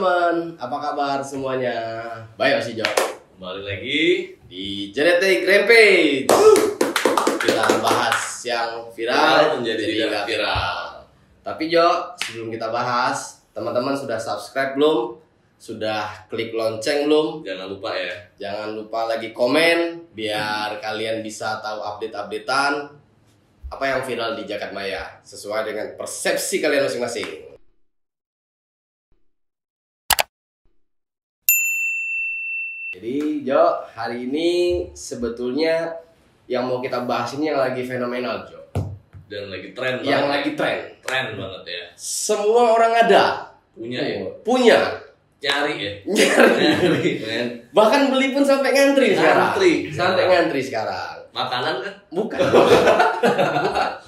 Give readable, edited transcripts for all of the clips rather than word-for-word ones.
teman-teman, apa kabar semuanya? Baik Mas Ijo. Kembali lagi Di Genetic Rampage. Kita bahas yang viral menjadi tidak viral. Tapi Jo, sebelum kita bahas, teman-teman sudah subscribe belum? Sudah klik lonceng belum? Jangan lupa ya. Jangan lupa lagi komen biar kalian bisa tahu update-updatean apa yang viral di jagat maya sesuai dengan persepsi kalian masing-masing. Jadi Jo, hari ini sebetulnya yang mau kita bahas ini yang lagi fenomenal Jo. Dan lagi tren Yang banget. lagi tren. Tren banget ya. Semua orang ada. Punya ya. Punya. Cari ya. Nyari. Men. Bahkan beli pun sampai ngantri sekarang. Ngantri. Sampai ngantri sekarang. Makanan kan? Bukan.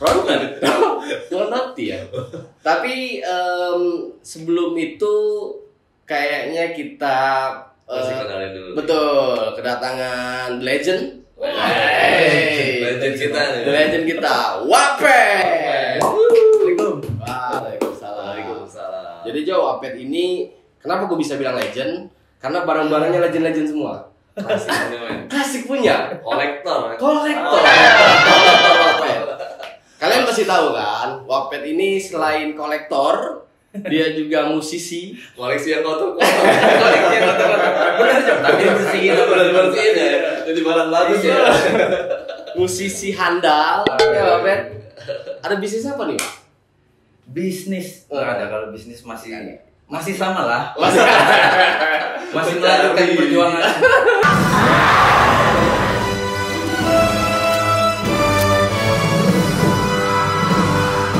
Bukan. Nanti ya. Tapi sebelum itu kayaknya kita Masih kenalin dulu. betul, kedatangan legend. Legend kita nih. Legend kita, Wapet. Assalamualaikum. Waalaikumsalam. Waalaikumsalam. Jadi Jo, Wapet ini kenapa gue bisa bilang legend? Karena barang-barangnya legend-legend semua. Klasik ini, men. Klasik punya. Kolektor. Kolektor. Wapet. Kalian pasti tahu kan, Wapet ini selain kolektor, dia juga musisi. Koleksi yang kotor-kotor. Koleksi yang kotor-kotor. Benar, Jom. Tapi bersihin ya. Jadi barang bagus ya. Musisi handal. Ya, Wapet. Ada bisnis apa nih, Pak? Bisnis nggak ada, kalau bisnis masih sama lah, Masih masih melanjutkan perjuangan.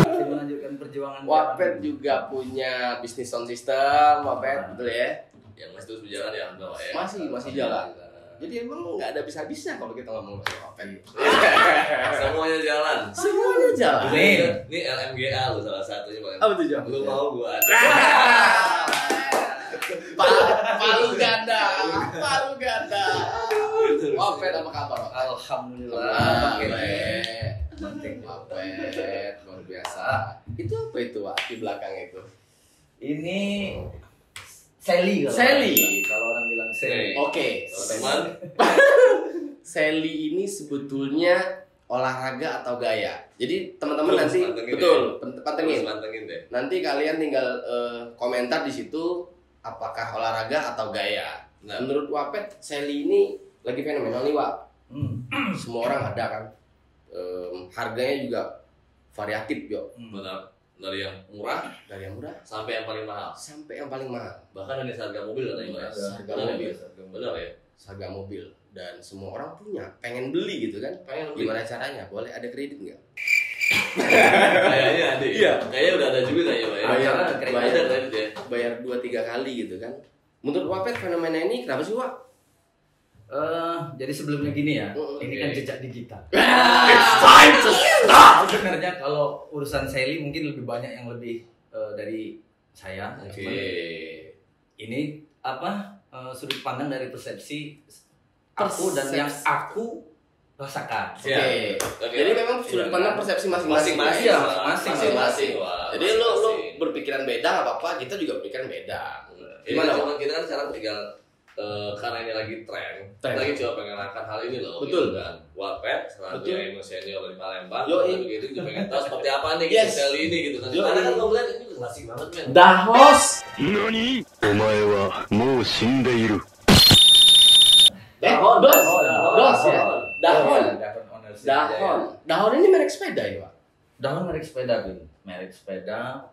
Masih melanjutkan perjuangan. Wapet juga punya bisnis sound system, Wapet, betul ya? Yang masih terus berjalan ya, enggak ya. Masih jalan. Jadi emang nggak ada bisa-bisa kalau kita ngomong soal Wapet. Semuanya jalan. Semuanya jalan. Ini LMGA lo salah satunya, Bang. Apa tuh, Jo? Lu mau gua ada. Palu ganda. Wapet apa kabar, Wapet? Alhamdulillah. Wapet, luar biasa. Itu apa itu, Pak, di belakang itu? Ini Sally kalau Sally. kalau orang bilang Sally. Oke. Teman, Sally ini sebetulnya olahraga atau gaya. Jadi teman-teman Terus nanti pantengin betul, Terus pantengin. mantengin deh. Nanti kalian tinggal komentar di situ apakah olahraga atau gaya. Nah. Menurut Wapet, Sally ini lagi fenomenal nih, Wap. Semua orang ada kan. Harganya juga variatif, yo. Benar. Dari yang murah Dari yang murah sampai yang paling mahal. sampai yang paling mahal. Bahkan ada harga mobil katanya, Mas. Harga Benar mobil. ya? Benar ya? Harga mobil dan semua orang punya, pengen beli gitu kan. Pengen beli. Gimana caranya? Boleh ada kredit nggak? Kayaknya ada. Iya. Kayaknya udah ada juga kayaknya, Pak. ya. Bayar, Ada kredit ya. bayar 2-3 kali gitu kan. Menurut Wapet fenomena ini kenapa sih, Wak? Jadi sebelumnya gini ya, ini kan Oke. jejak digital. It's time to start. Sebenarnya kalau urusan Sally mungkin lebih banyak yang lebih dari saya. Oke. Cuman ini apa sudut pandang dari persepsi aku dan yang aku rasakan. Siap. Oke. Jadi memang sudut pandang persepsi masing-masing. Masing-masing. Iya, Masing-masing. Wah, Jadi lu masing-masing. berpikiran beda nggak apa-apa, kita juga berpikiran beda. Gimana? Gimana, Cuma kita kan sekarang tinggal karena ini lagi tren. Tren. Kita lagi coba pengen angkat hal ini loh. Betul. Gitu kan. Wapet, selalu Betul. yang senior di Palembang. Yoi. Begitu juga pengen tahu seperti apa nih Yes. gitu Sally ini gitu kan. Yoi. Karena kan lo lihat ini klasik banget men. Dahos. 何お前はもう死んでいる。 Dos ya. Dahon. ownership. Dahon ini merek sepeda ya, Pak? Dahon merek sepeda, Bin. Merek sepeda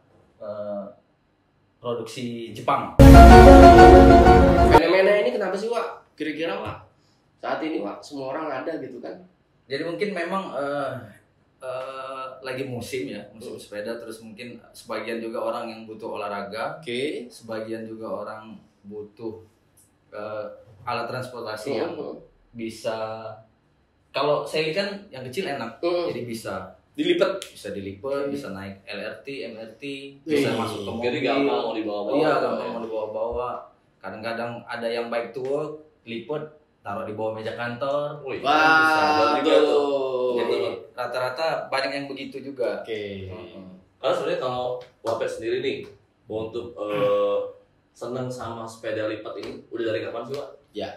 produksi Jepang. Fenomena ini kenapa sih, Wak? Kira-kira, Wak? Saat ini, Wak, semua orang ada gitu kan? Jadi mungkin memang lagi musim ya, musim sepeda, terus mungkin sebagian juga orang yang butuh olahraga, Oke. sebagian juga orang butuh alat transportasi yang bisa, kalau Sally kan yang kecil enak, jadi bisa Dilipat. dilipat, bisa naik LRT, MRT, bisa masuk ke mobil. Jadi gampang mau dibawa-bawa. Iya, gampang mau dibawa-bawa. Kadang-kadang ada yang bike to work, lipat, taruh di bawah meja kantor. Wih, Wah, bisa. Juga tuh. tuh. Jadi rata-rata banyak yang begitu juga. Oke. Karena sebenarnya kalau Wapet sendiri nih untuk seneng sama sepeda lipat ini udah dari kapan sih, Pak? Ya.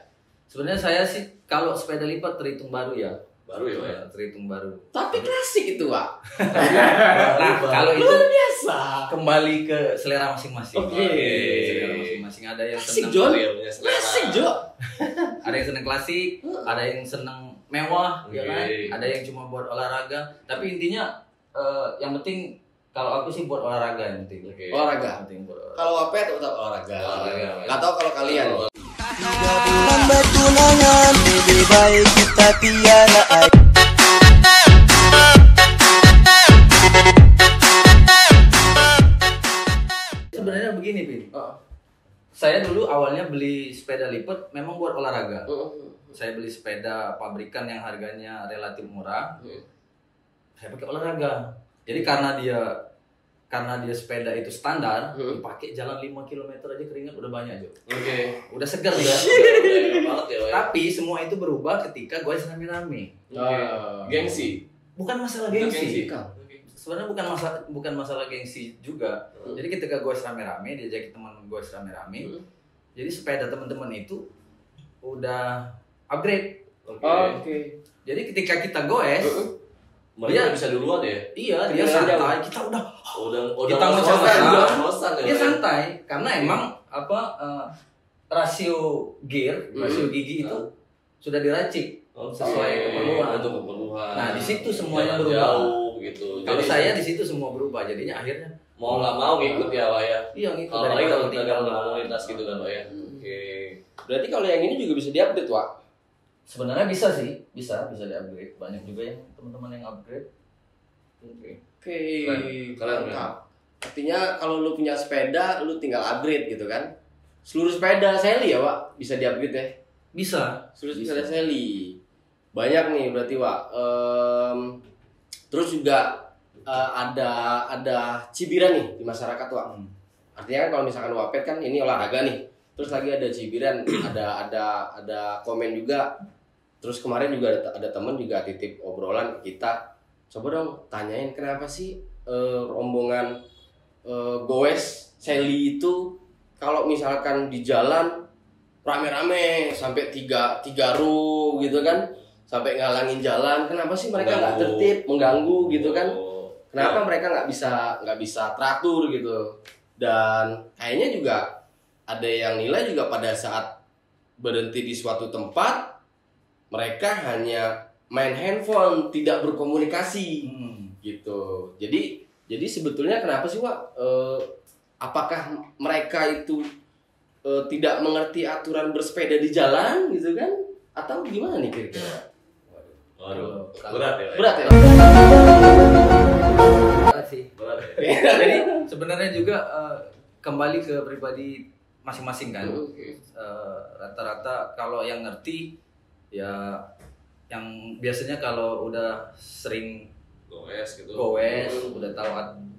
Sebenarnya saya sih kalau sepeda lipat terhitung baru ya. Baru ya, Pak ya? Terhitung baru. Tapi klasik itu, Pak. Nah, kalau itu Luar biasa. kembali ke selera masing-masing. Oke. Selera masing-masing, ada yang Klasik, senang John. Iya, punya selera. Klasik, Jo. ada yang senang klasik, ada yang senang mewah, ya kan? Oke. Ada yang cuma buat olahraga. Tapi intinya yang penting kalau aku sih buat olahraga yang penting. Oke. Olahraga. Yang penting buat olahraga. Kalau Wapet tetap olahraga. Olahraga. Nggak tahu kalau kalian. Bulan bertunangan, lebih baik kita tiada air. Sebenarnya begini, Pin. Saya dulu awalnya beli sepeda lipat memang buat olahraga. Saya beli sepeda pabrikan yang harganya relatif murah. Saya pakai olahraga. Jadi karena dia sepeda itu standar, dipakai jalan 5 km aja keringat udah banyak, Jo. Oke. Udah segar ya. Udah banget ya, Pak ya? Tapi semua itu berubah ketika gue rame-rame. Oke. Gengsi. Bukan masalah Bukan gengsi. Oke. Sebenarnya bukan masalah gengsi juga. Jadi ketika gue rame-rame, diajak teman gue rame-rame. Jadi sepeda teman-teman itu udah upgrade. Oke. Jadi ketika kita goes, Mereka Iya. bisa duluan ya? iya dia Ketinggalan santai. Kita udah Udah Kita ngos-ngosan, ngos-ngosan. udah ngos-ngosan ya, dia Pak ya? santai karena emang rasio gear, rasio gigi itu sudah diracik sesuai keperluan. Untuk keperluan. Nah, di situ semuanya Jalan berubah. jauh gitu. Kalau Jadi, saya di situ semua berubah, jadinya akhirnya mau nggak mau ngikut ya, Pak ya? iya gitu Apalagi kalau kita tinggal dalam komunitas gitu kan, Pak ya? Oke. Berarti kalau yang ini juga bisa diupdate, Wak. sebenarnya bisa sih, bisa di-upgrade. Banyak juga yang teman-teman yang upgrade. Oke. Oke. Keren, Mantap. Artinya kalau lu punya sepeda, lu tinggal upgrade gitu kan. Seluruh sepeda Sally ya, Wak, bisa diupgrade ya. Bisa. Seluruh sepeda Sally. Banyak nih berarti, Wak. Terus juga ada cibiran nih di masyarakat, Wak. Artinya kan kalau misalkan Wapet kan ini olahraga nih. Terus lagi ada cibiran, ada komen juga. Terus kemarin juga ada temen juga titip obrolan ke kita. Coba dong tanyain kenapa sih rombongan goes Sally itu kalau misalkan di jalan rame-rame sampai tiga row gitu kan, sampai ngalangin jalan. Kenapa sih mereka nggak tertib, mengganggu gitu kan? Kenapa mereka nggak bisa teratur gitu? Dan kayaknya juga ada yang nilai juga pada saat berhenti di suatu tempat mereka hanya main handphone, tidak berkomunikasi gitu. Jadi sebetulnya kenapa sih, Wak? Apakah mereka itu tidak mengerti aturan bersepeda di jalan gitu kan? Atau gimana nih kira-kira? Waduh, berat ya, Pak ya? Berat ya? Berat sih. Berat ya? Jadi sebenarnya juga kembali ke pribadi masing-masing kan. Rata-rata kalau yang ngerti ya yang biasanya kalau udah sering Goes gitu. goes, udah tahu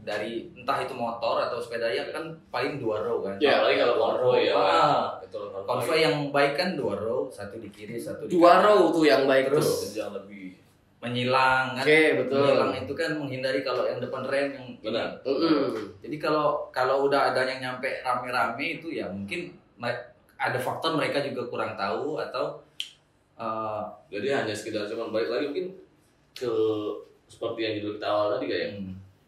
dari entah itu motor atau sepeda ya kan paling 2 row kan. Ya, Apalagi kalau konvoy ya, Pak. Ah, Betul, konvoy yang baik kan 2 row, satu di kiri, satu di 2 kanan. row tuh yang baik Terus tuh. Sejam lebih. Menyilang kan. Oke, betul. Menyilang itu kan menghindari kalau yang depan rem yang Benar. Jadi kalau udah ada yang nyampe rame-rame itu ya mungkin ada faktor mereka juga kurang tahu atau Jadi hanya sekedar cuman balik lagi mungkin ke seperti yang judul kita awal tadi kayak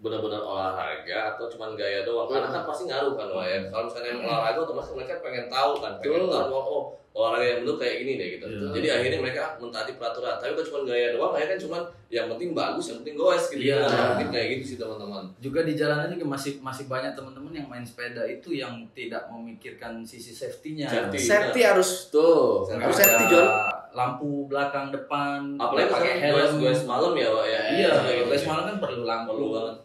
benar-benar olahraga atau cuman gaya doang. Karena kan pasti ngaruh kan, Wak ya. Kalau misalnya yang olahraga otomatis mereka pengen tahu kan, pengen tahu oh olahraga yang benar kayak gini deh gitu. Jadi akhirnya mereka mentaati peraturan. Tapi kalau cuma gaya doang, akhirnya kan cuma yang penting bagus, yang penting goes gitu. Iya. Mungkin kayak gitu sih teman-teman. juga di jalanan juga masih banyak teman-teman yang main sepeda itu yang tidak memikirkan sisi safety-nya. Safety harus tuh. Harus Ada safety, John. lampu belakang depan, Apalagi pakai pakai helm. goes malam ya, Wak ya. Iya, gitu. goes malam kan perlu lampu. Perlu banget.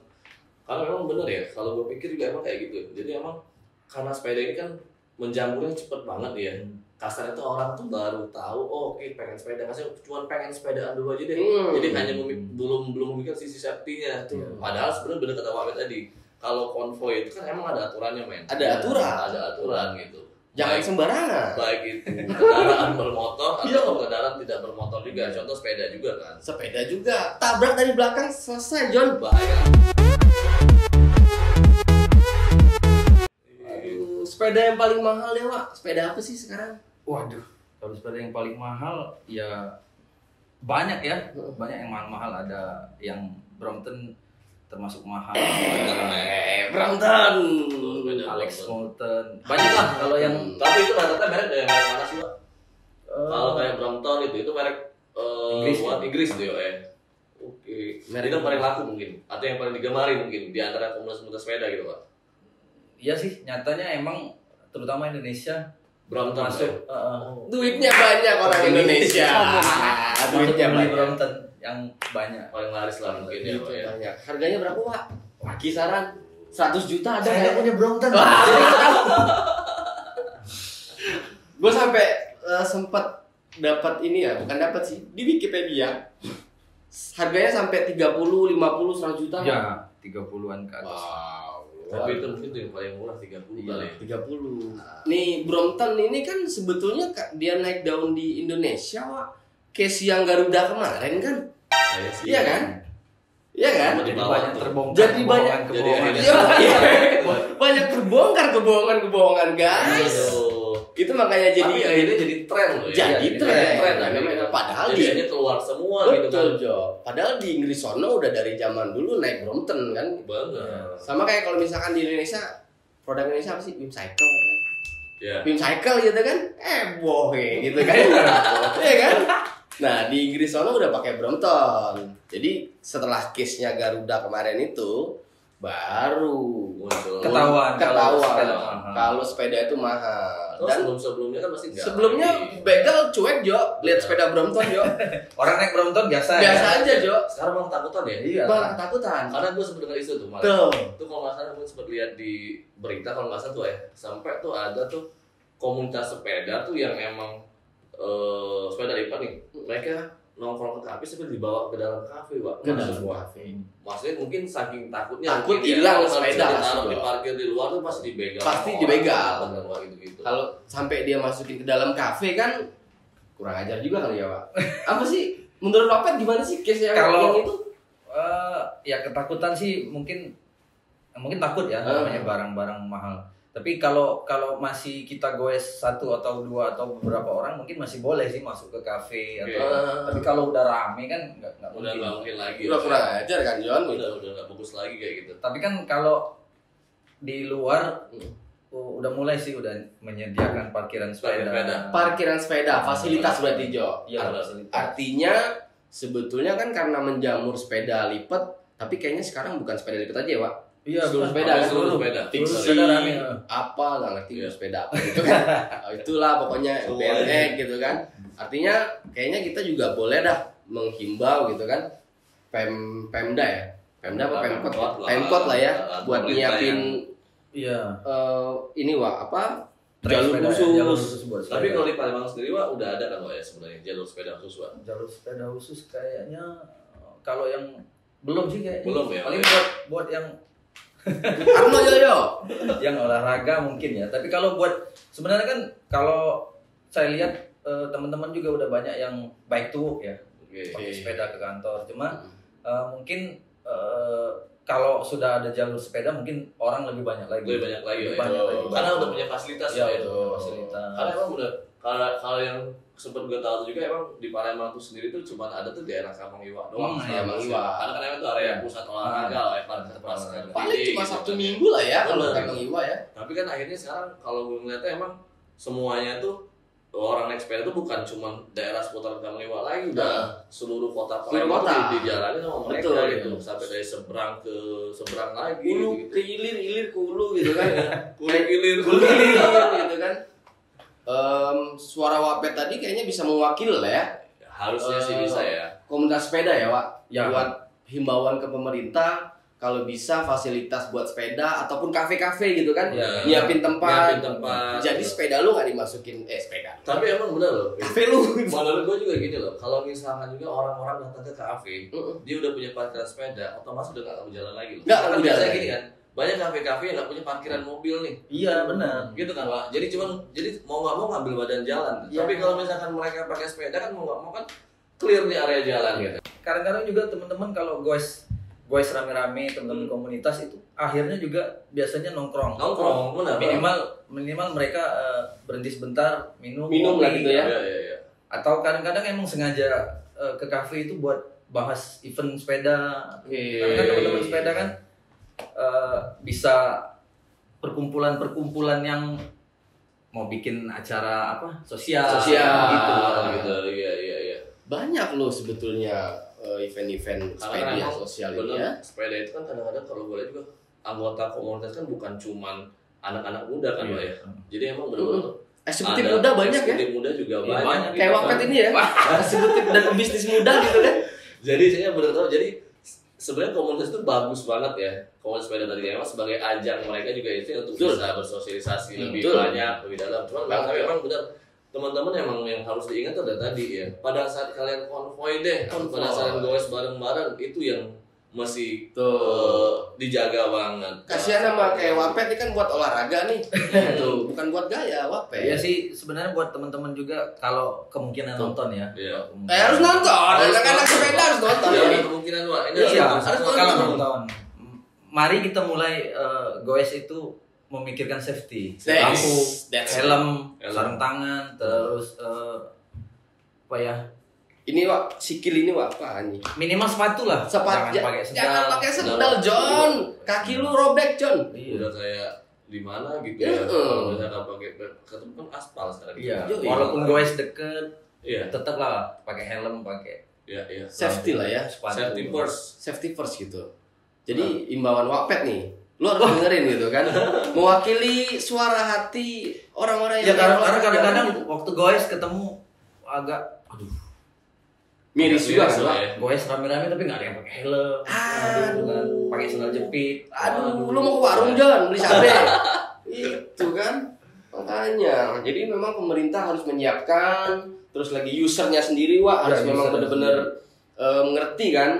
Karena memang bener ya, kalau gue pikir juga emang kayak gitu. Jadi emang karena sepeda ini kan menjamurnya cepet banget ya. Kasarnya tuh orang tuh baru tahu, oh oke pengen sepeda, kasih cuma pengen sepedaan dulu aja deh. Jadi hanya belum memikir sisi safety-nya. Padahal sebenarnya bener kata Wak tadi, kalau konvoy itu kan emang ada aturannya, men. Ada aturan. Ada aturan gitu. Jangan sembarangan. Baik itu kendaraan bermotor atau kendaraan tidak bermotor juga. Contoh sepeda juga kan. Sepeda juga. Tabrak dari belakang selesai, John. Bahaya. Sepeda sepeda yang paling mahal deh, Wak. Sepeda apa sih sekarang? Waduh, kalau sepeda yang paling mahal ya banyak ya, banyak yang mahal-mahal. Ada yang Brompton termasuk mahal, Brompton, Alex Moulton, banyak lah kalau yang. Tapi itu rata-rata merek dari merek mana sih, Pak? Kalau kayak Brompton itu merek Inggris, buat Inggris tuh ya. Oke. Merek itu paling laku mungkin, atau yang paling digemari mungkin di antara komunitas sepeda gitu, Pak. Iya sih, nyatanya emang terutama Indonesia Brompton masuk. Duitnya banyak orang Indonesia. Duitnya beli banyak. Brompton yang banyak. paling laris lah mungkin ya, Pak ya. Banyak. Harganya berapa, Wak? Kisaran 100 juta ada Saya nggak? punya Brompton. Gue sampai sempat dapat ini ya, bukan dapat sih, di Wikipedia. Harganya sampai 30, 50, 100 juta. Ya, 30-an ke atas. Wow. Tapi itu mungkin tuh yang paling murah 30 kali ya. 30. Nih, Brompton ini kan sebetulnya dia naik daun di Indonesia, Wak. Case yang Garuda kemarin kan? Saya sih. Iya kan? Iya kan? Di Jadi bawah banyak tuh. terbongkar. Jadi banyak kebohongan. Iya, banyak terbongkar kebohongan-kebohongan, guys. Aduh. Itu makanya jadi Tapi akhirnya jadi tren loh ya. Jadi Jadi tren. akhirnya. Padahal jadi di akhirnya keluar semua gitu kan. betul, Jo. Padahal di Inggris sono udah dari zaman dulu naik Brompton kan. Banget. Sama kayak kalau misalkan di Indonesia, produk Indonesia apa sih? Bim Cycle apa? Ya. Bim Cycle gitu kan? Bohe gitu kan. Iya kan? Nah, di Inggris sono udah pakai Brompton. Jadi setelah case-nya Garuda kemarin itu baru Muncul. Ketahuan kalau sepeda itu mahal. Terus Dan sebelumnya kan pasti nggak. sebelumnya begal cuek, Jo. Lihat sepeda Brompton, Jo. Orang naik Brompton biasa. Biasa ya? aja, Jo. Sekarang malah takutan ya. Iya. Malah ketakutan. Karena gue sempet dengar isu tuh malah. Tuh. Itu kalau nggak salah gue sempet lihat di berita kalau nggak salah tuh ya. Sampai tuh ada tuh komunitas sepeda tuh yang emang sepeda lipat nih. Mereka nongkrong ke kafe sampai dibawa ke dalam kafe, Pak. Ke dalam Maksud gua. kafe. Maksudnya mungkin saking takutnya Takut mungkin ya, hilang kalau sepeda, bisa ditaruh maksud di gua. parkir di luar tuh pasti dibegal. Pasti sama dibegal. orang, wah, gitu-gitu. Kalau sampai dia masukin ke dalam kafe kan kurang ajar juga kali ya, Pak. Apa sih? Menurut Bapak gimana sih case yang Kalau- yang itu? Ya ketakutan sih mungkin takut ya namanya barang-barang mahal. Tapi kalau masih kita goes satu atau dua atau beberapa orang mungkin masih boleh sih masuk ke kafe atau. Tapi kalau udah rame kan nggak udah mungkin. nggak mungkin lagi. Udah kurang ajar kan, John? Udah nggak bagus lagi kayak gitu. Tapi kan kalau di luar udah mulai sih udah menyediakan parkiran sepeda. Parkiran sepeda, fasilitas berarti, Jo. Iya, fasilitas. Artinya sebetulnya kan karena menjamur sepeda lipat, tapi kayaknya sekarang bukan sepeda lipat aja ya, Pak. Iya, seluruh bukan. sepeda kan? Seluruh sepeda. Fiksi, Sepeda rame, apa nggak ngerti Iya. sepeda apa gitu kan. Itulah pokoknya BLX gitu kan. Artinya kayaknya kita juga boleh dah menghimbau gitu kan. Pemda ya. Pemda apa Pemkot? Pemkot lah ya buat nyiapin Iya. ini Wak, apa? Trek Jalur sepeda ya, khusus. jalur khusus buat sepeda. Tapi kalau di Palembang sendiri Wak udah ada kan Wak ya sebenarnya jalur sepeda khusus Wak. jalur sepeda khusus kayaknya kalau yang belum sih kayaknya. Belum ya? Paling buat yang Arno Yoyo. yang olahraga mungkin ya. Tapi kalau buat sebenarnya kan kalau saya lihat teman-teman juga udah banyak yang bike to work ya, Oke. pakai sepeda ke kantor. Cuma mungkin kalau sudah ada jalur sepeda mungkin orang lebih banyak lagi. Lebih banyak lagi Lebih ya. banyak lagi. Karena udah punya fasilitas ya, ya. betul, fasilitas. Karena emang udah kalau yang sempat gue tahu juga emang di Palembang tuh sendiri tuh cuma ada tuh daerah Kampung Iwa doang. Iya, Kampung Iwa. Karena kan emang tuh area pusat olahraga lah ya, pasar. Paling cuma Sabtu Minggu lah ya kalau Bener. Kampung Iwa ya. Tapi kan akhirnya sekarang kalau gue ngeliatnya emang semuanya tuh orang naik sepeda tuh bukan cuma daerah seputar Kampung Iwa lagi, udah seluruh kota Palembang kota. tuh dijalani sama mereka Betul, gitu. iya. Sampai dari seberang ke seberang lagi Ulu gitu. ke ilir, ilir ke ulu gitu kan. Kulit-ilir. Kulit gitu kan. Suara Wapet tadi kayaknya bisa mewakili lah ya Harusnya sih bisa ya. komunitas sepeda ya, Wak. Ya. Buat himbauan ke pemerintah kalau bisa fasilitas buat sepeda ataupun kafe-kafe gitu kan. Ya. Nyiapin tempat. Nyiapin tempat. Jadi sepeda lu nggak dimasukin sepeda. Tapi emang bener loh. Kafe lu. Menurut gue juga gini loh, kalau misalkan juga orang-orang datang ke kafe, dia udah punya parkiran sepeda, otomatis udah nggak jalan lagi loh. Nggak Kan akan biasanya jalan. gini kan, banyak kafe-kafe yang nggak punya parkiran mobil nih, Iya benar. gitu kan Pak. Jadi mau nggak mau ngambil badan jalan. Iya. Tapi kalau misalkan mereka pakai sepeda kan mau nggak mau kan clear di area jalan gitu. Kadang-kadang juga teman-teman kalau goes rame-rame teman-teman komunitas itu akhirnya juga biasanya nongkrong. Benar. Minimal mereka berhenti sebentar minum lah gitu ya. Iya. Atau kadang-kadang emang sengaja ke kafe itu buat bahas event sepeda. Karena kan teman-teman sepeda kan bisa perkumpulan yang mau bikin acara sosial gitu. Iya. Banyak loh sebetulnya event-event sepeda Karena sosial ini bener, ya. sepeda itu kan kadang-kadang kalau boleh juga anggota komunitas kan bukan cuman anak-anak muda kan Pak ya. Jadi emang benar-benar Eksekutif muda banyak ya. Eksekutif muda juga Iya, banyak. Kayak Wapet ini ya. Eksekutif dan bisnis muda gitu kan. Jadi saya benar-benar jadi sebenarnya komunitas itu bagus banget ya. Komunitas sepeda tadi emang sebagai ajang mereka juga itu untuk bisa bersosialisasi lebih banyak, lebih dalam. Cuman memang benar teman-teman emang yang harus diingat adalah tadi ya. Pada saat kalian konvoy pada saat goes bareng-bareng itu yang masih dijaga banget. Kasihan sama kayak Wapet ini kan buat olahraga nih. Gitu. Bukan buat gaya Wapet. Iya sih sebenarnya buat teman-teman juga kalau kemungkinan nonton ya. Iya. Harus nonton. Anak-anak sepeda harus nonton. Ya, Ya. kemungkinan Wak. Ini Iya, harus kalau nonton. Mari kita mulai goes itu memikirkan safety. Lampu, helm, sarung tangan, terus apa ya? Ini Wak, sikil ini Wak apa nih? Minimal sepatu lah. Jangan pakai sendal. Jangan pakai sendal, John. Kaki lu robek, John. udah kayak di mana gitu ya. Kalau misalnya pakai ketemu kan aspal sekarang. Iya. Yoi. Walaupun goes deket, Iya. tetap lah pakai helm, pakai Iya. Safety lah ya. sepatu. Safety first. Gitu. Jadi imbauan Wapet nih. Lu harus dengerin gitu kan. Mewakili suara hati orang-orang Ya yang karena kadang-kadang waktu goes ketemu agak miris juga kan, Wak. ya. goes rame-rame tapi nggak ada yang pakai helm. Kan pakai sandal jepit. Aduh, lu mau ke warung John beli cabe. Itu kan. Makanya, jadi memang pemerintah harus menyiapkan, terus lagi usernya sendiri Wak harus memang benar-benar mengerti kan.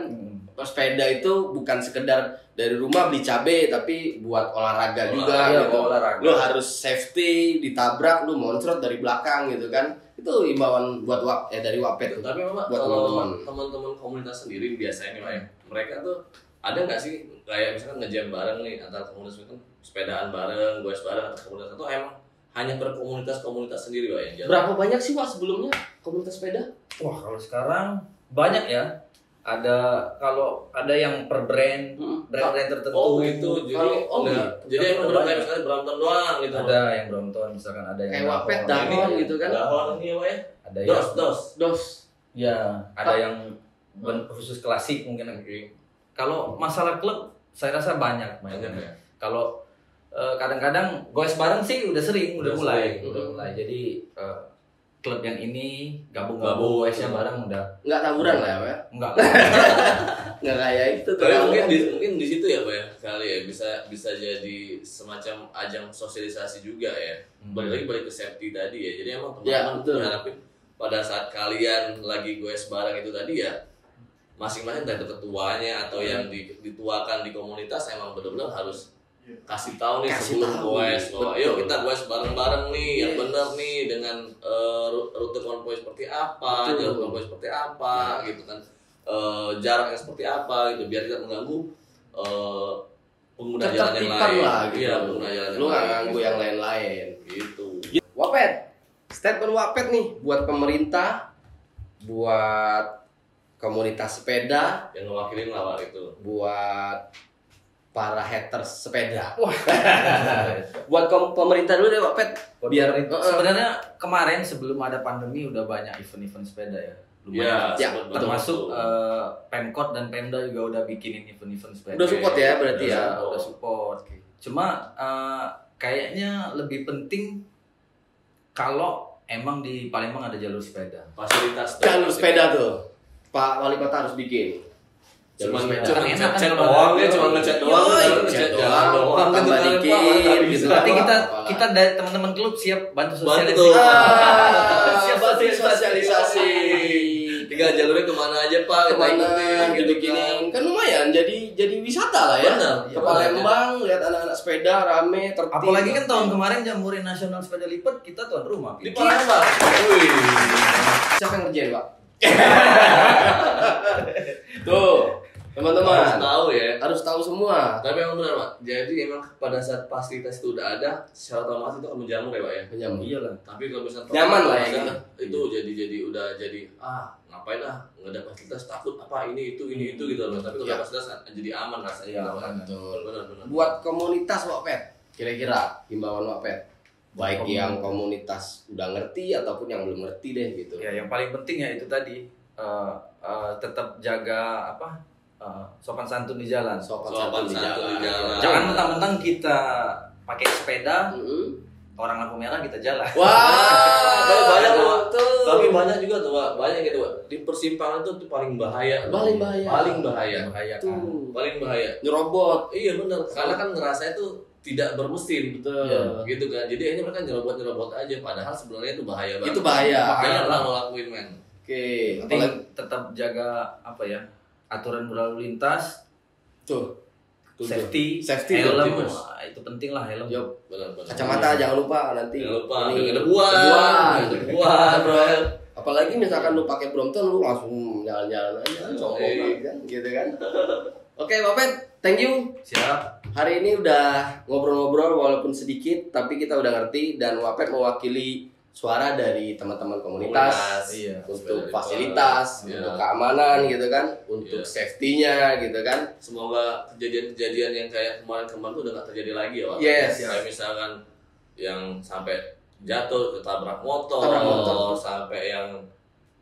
Sepeda itu bukan sekedar dari rumah beli cabe tapi buat olahraga juga gitu. Olahraga. Lu harus safety, ditabrak lu moncrot dari belakang gitu kan. Itu imbauan buat dari Wapet. Tapi memang buat kalau teman-teman komunitas sendiri biasanya Pak ya, mereka tuh ada nggak sih kayak misalkan ngejam bareng nih antar komunitas kan sepedaan bareng, goes bareng atau komunitas atau emang hanya berkomunitas sendiri Pak yang jalan? Berapa banyak sih Wak sebelumnya komunitas sepeda? Wah kalau sekarang banyak ya. Kalau ada yang per brand tertentu. Oh gitu. Jadi jadi emang udah kayak misalnya Brompton doang gitu. Ada yang Brompton, misalkan ada yang Kayak Wapet, Dahon. Dahon gitu kan. Dahon ini Pak ya. Ada yang Dos. Ya, ada yang khusus klasik mungkin. Kalau masalah klub, saya rasa banyak. Ya. Kalau kadang-kadang goes bareng sih udah sering, udah mulai. Jadi klub yang ini gabung goesnya bareng udah. Enggak tawuran lah ya Pak ya? Enggak. Nggak kayak itu tuh. Tapi mungkin di situ ya Pak ya kali ya bisa jadi semacam ajang sosialisasi juga ya. Balik ke safety tadi ya. Jadi emang teman-teman harapin pada saat kalian lagi goes bareng itu tadi ya masing-masing dari ketuanya atau yang dituakan di komunitas emang benar-benar harus kasih tahu nih sebelum goes bahwa yuk kita goes bareng-bareng nih yang benar nih dengan rute konvoy seperti apa, jalur konvoy seperti apa gitu kan. Jaraknya seperti apa gitu biar tidak mengganggu pengguna jalan yang lain lah, gitu. Iya, pengguna jalan Lu nggak ganggu yang lain-lain gitu. Wapet, statement Wapet nih buat pemerintah, buat komunitas sepeda, Yang mewakili lawar itu. buat para haters sepeda. Buat pemerintah dulu deh Wapet. Biar sebenarnya kemarin sebelum ada pandemi udah banyak event-event sepeda ya. Lumayan. Ya, Termasuk Pemkot dan Pemda juga udah bikinin event-event sepeda. udah support ya berarti ya. Udah support. Cuma kayaknya lebih penting kalau emang di Palembang ada jalur sepeda. Fasilitas Jalur sepeda tuh Pak Wali Kota harus bikin. Cuma Jalur sepeda. ngecat doang ya, cuma ngecat doang. Ngecat doang, tambah dikit gitu. Berarti kan. kita dari teman-teman klub siap bantu sosialisasi. Siap bantu sosialisasi. Tinggal jalurnya kemana aja Pak, kita ikutin gitu gini. Kan lumayan jadi wisata lah ya. Benar. Ke Palembang lihat anak-anak sepeda rame tertib. Apalagi kan tahun kemarin Jambore Nasional Sepeda Lipat kita tuan rumah. di Palembang. Wih. Siapa yang ngerjain, Pak? Tuh. Teman-teman harus tahu ya. harus tahu semua. Tapi emang benar Pak. Jadi emang pada saat fasilitas itu udah ada, secara otomatis itu akan menjamur ya Pak ya. Menjamu iyalah. Tapi kalau misalnya Nyaman lah ya, misalnya itu jadi udah jadi ngapain nggak ada fasilitas takut apa ini itu gitu loh. Tapi kalau Ya. ada fasilitas jadi aman rasanya. Iya, Pak. betul. Benar. Buat komunitas Wapet, kira-kira himbauan Wapet, baik Komunitas. yang komunitas udah ngerti ataupun yang belum ngerti deh gitu. Ya, yang paling penting ya itu tadi tetap jaga sopan santun di jalan. Sopan Sopan santun di santun jalan. di jalan. Jangan mentang-mentang kita pakai sepeda, Mm-mm. orang lampu merah kita jalan. Wah, Tapi banyak tuh. tuh. Tapi banyak juga tuh Pak. Banyak gitu Pak. Di persimpangan itu tuh paling bahaya. Paling bahaya. Paling bahaya. Bahaya kan. Tuh. Paling bahaya. Nyerobot. Iya benar. Karena kan ngerasa itu tidak bermesin. Betul. Iya. Gitu kan. Jadi akhirnya mereka nyerobot aja. Padahal sebenarnya itu bahaya banget. Itu bahaya. Jangan Bahaya. lo lakuin men. Oke, Penting apalagi tetap jaga aturan berlalu lintas, tuh. safety, Safety, helm, Mas. wah, itu penting lah helm. Yup. Benar. Kacamata jangan lupa nanti. Jangan lupa. Ini Debuan. debuan, bro. Apalagi misalkan lu pakai Brompton lu langsung jalan-jalan aja, sombong Iya. banget kan, gitu kan. Oke, Wapet, thank you. Siap. Hari ini udah ngobrol-ngobrol walaupun sedikit, tapi kita udah ngerti dan Wapet mewakili suara dari teman-teman komunitas Iya. untuk Sepeda fasilitas, lipat. untuk Iya. keamanan gitu kan, untuk Iya. safety-nya gitu kan. Semoga kejadian-kejadian yang kayak kemarin tuh udah gak terjadi lagi ya Pak. Yes. Kayak misalkan yang sampai jatuh ketabrak motor, Tabrak motor. sampai yang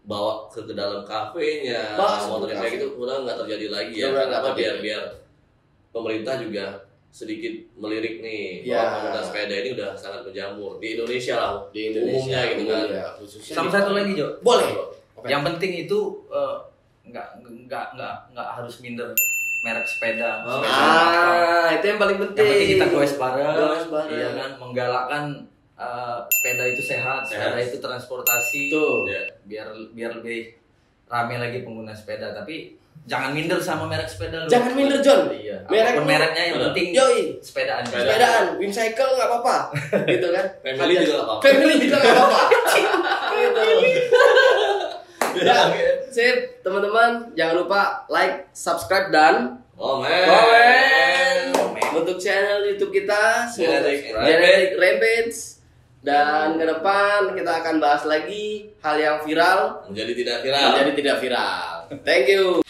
bawa ke dalam kafenya, Bawa ke motor kayak kafe. gitu udah nggak terjadi lagi ya. Udah nggak Kenapa terjadi. biar pemerintah juga sedikit melirik nih Ya. bahwa komunitas sepeda ini udah sangat menjamur di Indonesia lah, Di Indonesia umumnya gitu kan. umumnya, khususnya Sama di- satu lagi Jo. boleh. Yang penting itu nggak harus minder merek sepeda. Oh. Sepeda apa. Itu yang paling penting. Yang penting kita goes bareng, Goes bareng. iya kan, menggalakkan sepeda itu sehat, sepeda itu transportasi, Tuh. Ya. biar lebih rame lagi pengguna sepeda. Tapi jangan minder sama merek sepeda lu. Jangan minder, John. Iya. Merek Apapun lu. mereknya yang Bener. penting Yoi. sepedaan. Sepedaan, Wimcycle nggak apa-apa, gitu kan? Family juga nggak apa-apa. Family juga nggak apa-apa. Gitu. Ya, sip, teman-teman, jangan lupa like, subscribe dan Oh komen Komen. untuk channel YouTube kita, Genetic Genetic Rampage. Dan ke depan kita akan bahas lagi hal yang viral menjadi tidak viral. menjadi tidak viral. Thank you.